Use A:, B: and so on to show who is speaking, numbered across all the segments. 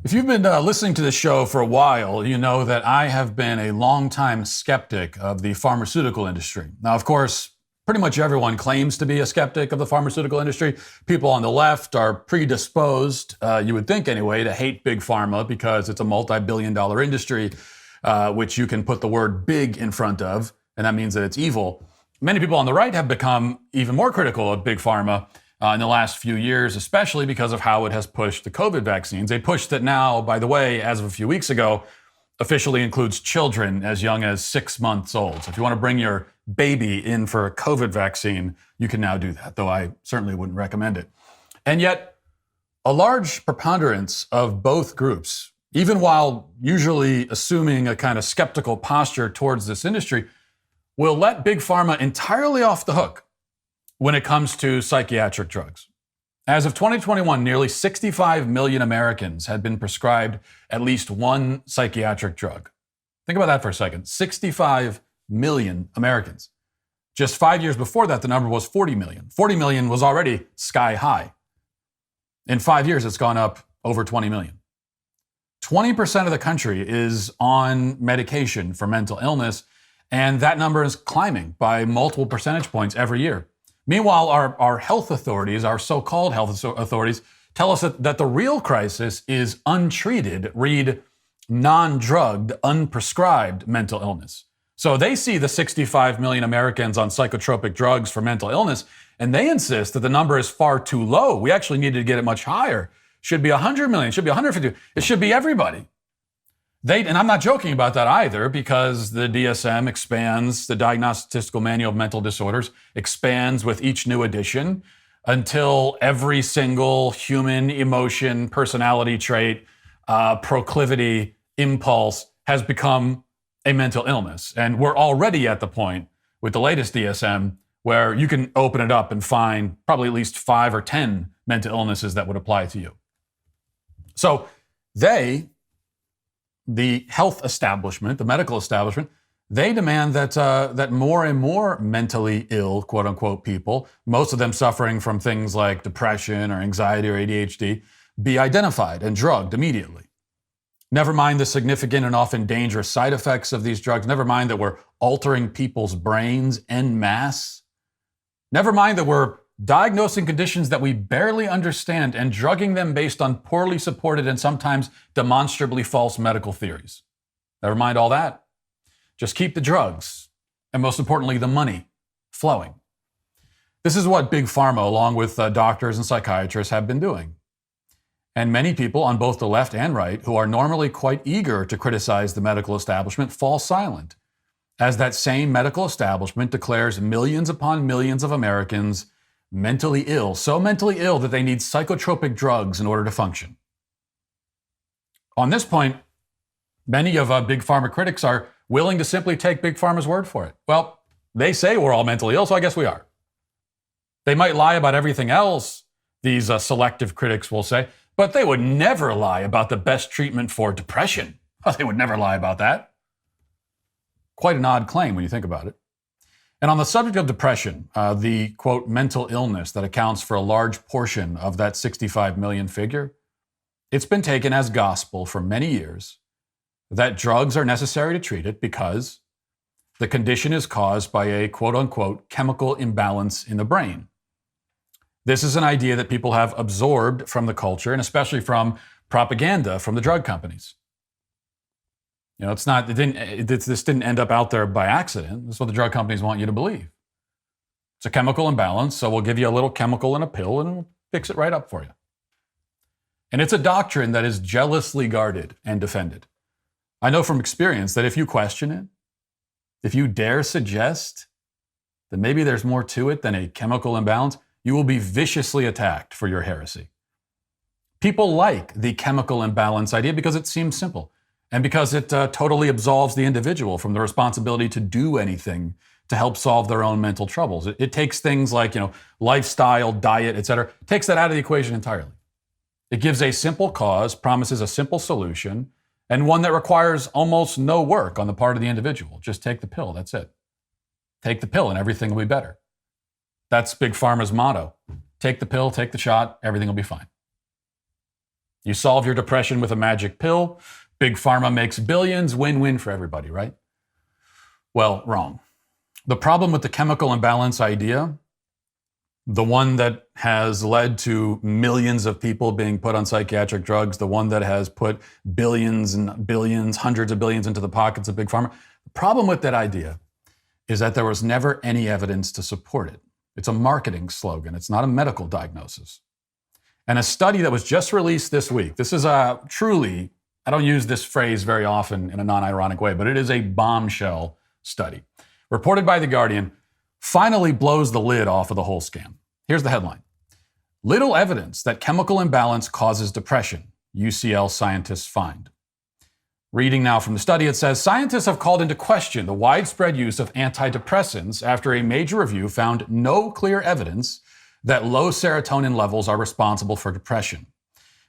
A: If you've been listening to this show for a while, you know that I have been a longtime skeptic of the pharmaceutical industry. Now, of course, pretty much everyone claims to be a skeptic of the pharmaceutical industry. People on the left are predisposed, you would think anyway, to hate Big Pharma because it's a multi-billion-dollar industry, which you can put the word big in front of, and that means that it's evil. Many people on the right have become even more critical of Big Pharma in the last few years, especially because of how it has pushed the COVID vaccines. A push that now, by the way, as of a few weeks ago, officially includes children as young as 6 months old. So if you want to bring your baby in for a COVID vaccine, you can now do that, though I certainly wouldn't recommend it. And yet, a large preponderance of both groups, even while usually assuming a kind of skeptical posture towards this industry, will let Big Pharma entirely off the hook when it comes to psychiatric drugs. As of 2021, nearly 65 million Americans had been prescribed at least one psychiatric drug. Think about that for a second. 65 million Americans. Just 5 years before that, the number was 40 million. 40 million was already sky high. In 5 years, it's gone up over 20 million. 20% of the country is on medication for mental illness, and that number is climbing by multiple percentage points every year. Meanwhile, our health authorities, our so-called health authorities, tell us that the real crisis is untreated, read non-drugged, unprescribed mental illness. So they see the 65 million Americans on psychotropic drugs for mental illness, and they insist that the number is far too low. We actually needed to get it much higher. Should be 100 million, should be 150. It should be everybody. And I'm not joking about that either, because the DSM expands, the Diagnostic Statistical Manual of Mental Disorders expands with each new edition until every single human emotion, personality trait, proclivity, impulse has become a mental illness. And we're already at the point with the latest DSM where you can open it up and find probably at least 5 or 10 mental illnesses that would apply to you. So the health establishment, the medical establishment, they demand that more and more mentally ill, quote unquote, people, most of them suffering from things like depression or anxiety or ADHD, be identified and drugged immediately. Never mind the significant and often dangerous side effects of these drugs. Never mind that we're altering people's brains en masse. Never mind that we're diagnosing conditions that we barely understand and drugging them based on poorly supported and sometimes demonstrably false medical theories. Never mind all that. Just keep the drugs, and most importantly, the money flowing. This is what Big Pharma, along with doctors and psychiatrists, have been doing. And many people on both the left and right, who are normally quite eager to criticize the medical establishment, fall silent, as that same medical establishment declares millions upon millions of Americans mentally ill, so mentally ill that they need psychotropic drugs in order to function. On this point, many of Big Pharma critics are willing to simply take Big Pharma's word for it. Well, they say we're all mentally ill, so I guess we are. They might lie about everything else, these selective critics will say, but they would never lie about the best treatment for depression. Well, they would never lie about that. Quite an odd claim when you think about it. And on the subject of depression, the, quote, mental illness that accounts for a large portion of that 65 million figure, it's been taken as gospel for many years that drugs are necessary to treat it because the condition is caused by a, quote unquote, chemical imbalance in the brain. This is an idea that people have absorbed from the culture and especially from propaganda from the drug companies. You know, this didn't end up out there by accident. This is what the drug companies want you to believe. It's a chemical imbalance, so we'll give you a little chemical in a pill and we'll fix it right up for you. And it's a doctrine that is jealously guarded and defended. I know from experience that if you question it, if you dare suggest that maybe there's more to it than a chemical imbalance, you will be viciously attacked for your heresy. People like the chemical imbalance idea because it seems simple. And because it totally absolves the individual from the responsibility to do anything to help solve their own mental troubles. It takes things like, lifestyle, diet, etc., takes that out of the equation entirely. It gives a simple cause, promises a simple solution, and one that requires almost no work on the part of the individual. Just take the pill, that's it. Take the pill and everything will be better. That's Big Pharma's motto. Take the pill, take the shot, everything will be fine. You solve your depression with a magic pill. Big Pharma makes billions, win-win for everybody, right? Well, wrong. The problem with the chemical imbalance idea, the one that has led to millions of people being put on psychiatric drugs, the one that has put billions and billions, hundreds of billions into the pockets of Big Pharma, the problem with that idea is that there was never any evidence to support it. It's a marketing slogan. It's not a medical diagnosis. And a study that was just released this week, this is a truly, I don't use this phrase very often in a non-ironic way, but it is a bombshell study, reported by The Guardian, finally blows the lid off of the whole scam. Here's the headline. Little evidence that chemical imbalance causes depression, UCL scientists find. Reading now from the study, it says, scientists have called into question the widespread use of antidepressants after a major review found no clear evidence that low serotonin levels are responsible for depression.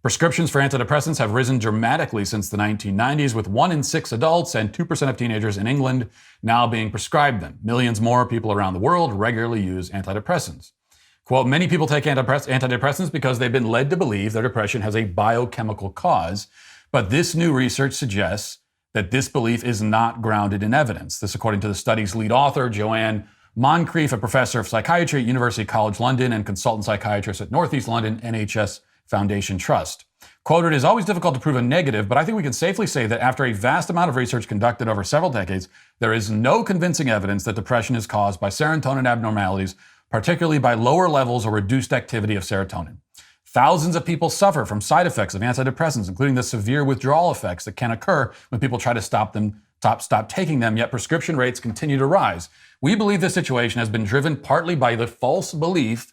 A: Prescriptions for antidepressants have risen dramatically since the 1990s, with 1 in 6 adults and 2% of teenagers in England now being prescribed them. Millions more people around the world regularly use antidepressants. Quote, many people take antidepressants because they've been led to believe their depression has a biochemical cause, but this new research suggests that this belief is not grounded in evidence. This according to the study's lead author, Joanne Moncrief, a professor of psychiatry at University College London and consultant psychiatrist at Northeast London NHS Foundation Trust. Quote, it is always difficult to prove a negative, but I think we can safely say that after a vast amount of research conducted over several decades, there is no convincing evidence that depression is caused by serotonin abnormalities, particularly by lower levels or reduced activity of serotonin. Thousands of people suffer from side effects of antidepressants, including the severe withdrawal effects that can occur when people try to stop taking them, yet prescription rates continue to rise. We believe this situation has been driven partly by the false belief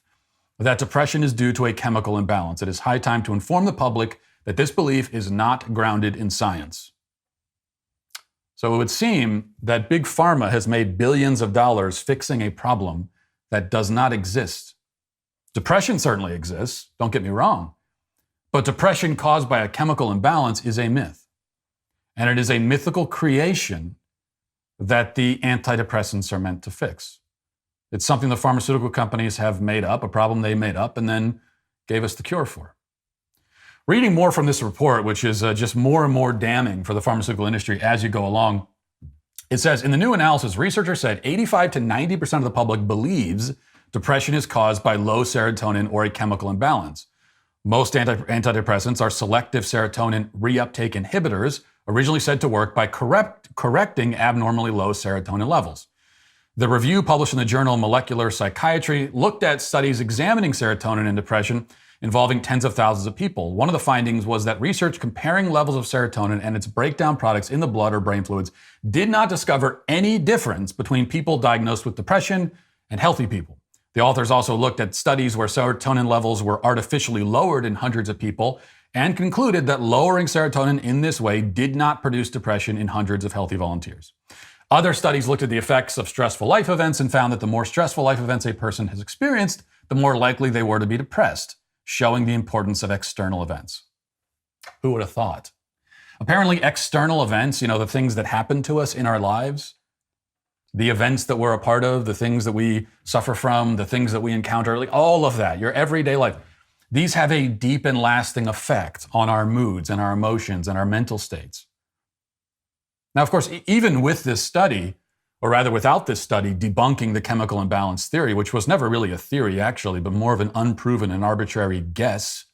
A: that depression is due to a chemical imbalance. It is high time to inform the public that this belief is not grounded in science. So it would seem that Big Pharma has made billions of dollars fixing a problem that does not exist. Depression certainly exists, don't get me wrong, but depression caused by a chemical imbalance is a myth. And it is a mythical creation that the antidepressants are meant to fix. It's something the pharmaceutical companies have made up, a problem they made up and then gave us the cure for. Reading more from this report, which is just more and more damning for the pharmaceutical industry as you go along, it says, in the new analysis, researchers said 85 to 90% of the public believes depression is caused by low serotonin or a chemical imbalance. Most antidepressants are selective serotonin reuptake inhibitors, originally said to work by correcting abnormally low serotonin levels. The review published in the journal Molecular Psychiatry looked at studies examining serotonin and depression involving tens of thousands of people. One of the findings was that research comparing levels of serotonin and its breakdown products in the blood or brain fluids did not discover any difference between people diagnosed with depression and healthy people. The authors also looked at studies where serotonin levels were artificially lowered in hundreds of people and concluded that lowering serotonin in this way did not produce depression in hundreds of healthy volunteers. Other studies looked at the effects of stressful life events and found that the more stressful life events a person has experienced, the more likely they were to be depressed, showing the importance of external events. Who would have thought? Apparently, external events, the things that happen to us in our lives, the events that we're a part of, the things that we suffer from, the things that we encounter, like all of that, your everyday life, these have a deep and lasting effect on our moods and our emotions and our mental states. Now, of course, even with this study, or rather without this study, debunking the chemical imbalance theory, which was never really a theory actually, but more of an unproven and arbitrary guess.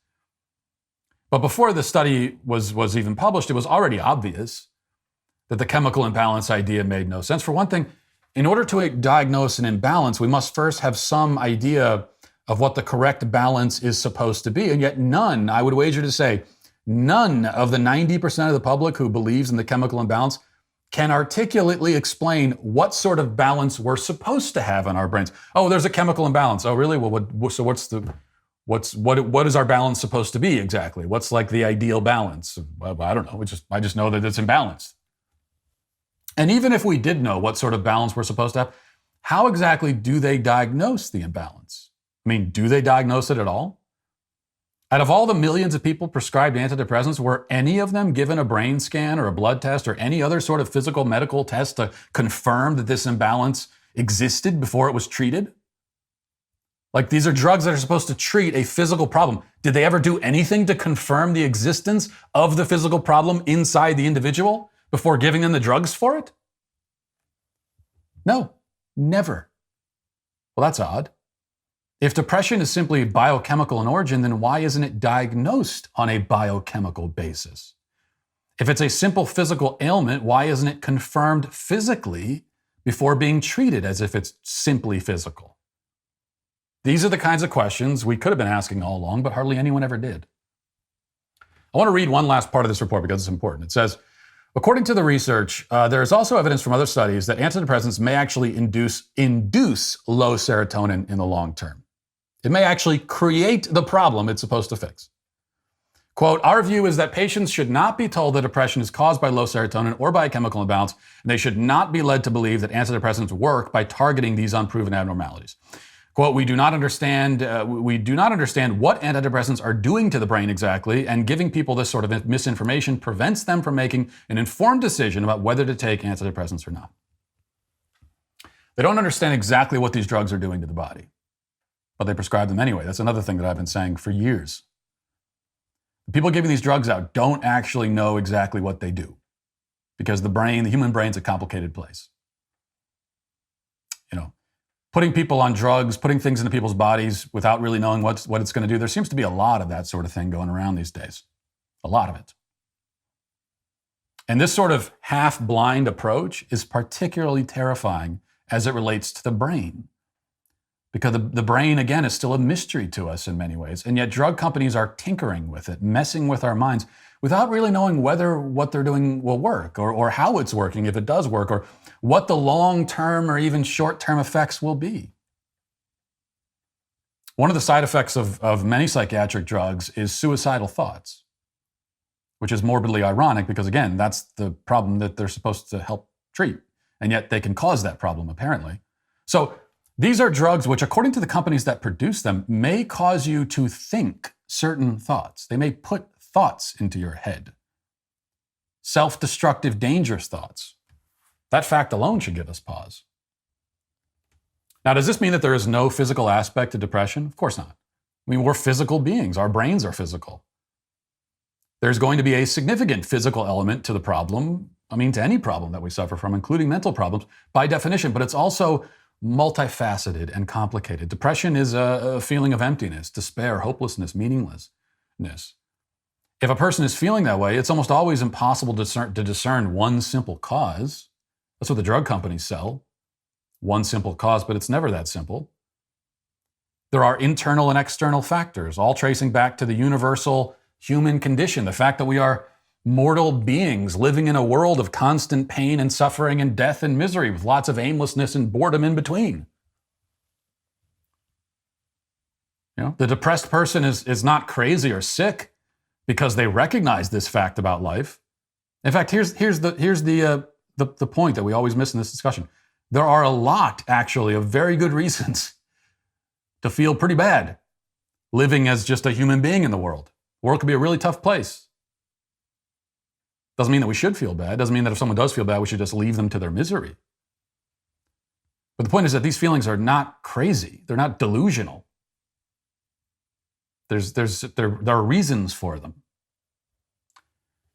A: But before the study was even published, it was already obvious that the chemical imbalance idea made no sense. For one thing, in order to diagnose an imbalance, we must first have some idea of what the correct balance is supposed to be. And yet none, I would wager to say, none of the 90% of the public who believes in the chemical imbalance can articulately explain what sort of balance we're supposed to have in our brains. Oh, there's a chemical imbalance. Oh, really? Well, so what is our balance supposed to be exactly? What's like the ideal balance? Well, I don't know. I just know that it's imbalanced. And even if we did know what sort of balance we're supposed to have, how exactly do they diagnose the imbalance? I mean, do they diagnose it at all? Out of all the millions of people prescribed antidepressants, were any of them given a brain scan or a blood test or any other sort of physical medical test to confirm that this imbalance existed before it was treated? Like, these are drugs that are supposed to treat a physical problem. Did they ever do anything to confirm the existence of the physical problem inside the individual before giving them the drugs for it? No, never. Well, that's odd. If depression is simply biochemical in origin, then why isn't it diagnosed on a biochemical basis? If it's a simple physical ailment, why isn't it confirmed physically before being treated as if it's simply physical? These are the kinds of questions we could have been asking all along, but hardly anyone ever did. I want to read one last part of this report because it's important. It says, according to the research, there is also evidence from other studies that antidepressants may actually induce low serotonin in the long term. It may actually create the problem it's supposed to fix. Quote, our view is that patients should not be told that depression is caused by low serotonin or by a chemical imbalance, and they should not be led to believe that antidepressants work by targeting these unproven abnormalities. Quote, we do not understand what antidepressants are doing to the brain exactly, and giving people this sort of misinformation prevents them from making an informed decision about whether to take antidepressants or not. They don't understand exactly what these drugs are doing to the body, but they prescribe them anyway. That's another thing that I've been saying for years. The people giving these drugs out don't actually know exactly what they do, because the human brain's a complicated place. Putting people on drugs, putting things into people's bodies without really knowing what it's going to do. There seems to be a lot of that sort of thing going around these days. A lot of it. And this sort of half-blind approach is particularly terrifying as it relates to the brain. Because the brain, again, is still a mystery to us in many ways. And yet drug companies are tinkering with it, messing with our minds, without really knowing whether what they're doing will work, or how it's working, if it does work, or what the long-term or even short-term effects will be. One of the side effects of many psychiatric drugs is suicidal thoughts, which is morbidly ironic because, again, that's the problem that they're supposed to help treat. And yet they can cause that problem, apparently. So these are drugs which, according to the companies that produce them, may cause you to think certain thoughts. They may put thoughts into your head. Self-destructive, dangerous thoughts. That fact alone should give us pause. Now, does this mean that there is no physical aspect to depression? Of course not. I mean, we're physical beings. Our brains are physical. There's going to be a significant physical element to the problem. I mean, to any problem that we suffer from, including mental problems, by definition, but it's also multifaceted and complicated. Depression is a feeling of emptiness, despair, hopelessness, meaninglessness. If a person is feeling that way, it's almost always impossible to discern one simple cause. That's what the drug companies sell. One simple cause, but it's never that simple. There are internal and external factors, all tracing back to the universal human condition, the fact that we are mortal beings living in a world of constant pain and suffering and death and misery, with lots of aimlessness and boredom in between. The depressed person is not crazy or sick because they recognize this fact about life. In fact, here's the point that we always miss in this discussion. There are a lot, actually, of very good reasons to feel pretty bad living as just a human being in the world. The world can be a really tough place. Doesn't mean that we should feel bad. Doesn't mean that if someone does feel bad, we should just leave them to their misery. But the point is that these feelings are not crazy. They're not delusional. There are reasons for them.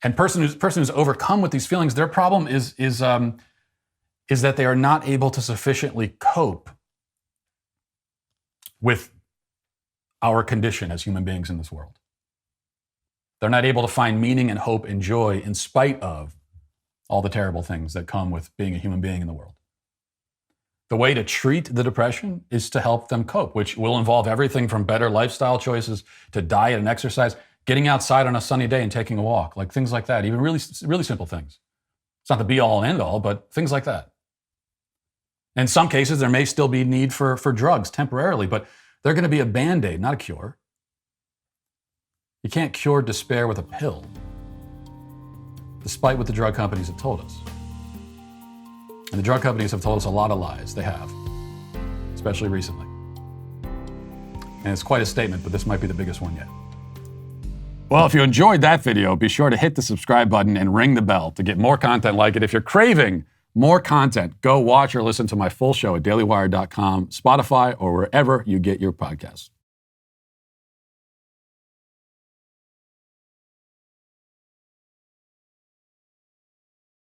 A: And person who's overcome with these feelings, their problem is that they are not able to sufficiently cope with our condition as human beings in this world. They're not able to find meaning and hope and joy in spite of all the terrible things that come with being a human being in the world. The way to treat the depression is to help them cope, which will involve everything from better lifestyle choices to diet and exercise, getting outside on a sunny day and taking a walk, like things like that, even really, really simple things. It's not the be-all and end-all, but things like that. In some cases, there may still be need for drugs temporarily, but they're going to be a Band-Aid, not a cure. You can't cure despair with a pill, despite what the drug companies have told us. And the drug companies have told us a lot of lies. They have, especially recently. And it's quite a statement, but this might be the biggest one yet. Well, if you enjoyed that video, be sure to hit the subscribe button and ring the bell to get more content like it. If you're craving more content. Go watch or listen to my full show at dailywire.com, Spotify, or wherever you get your podcasts.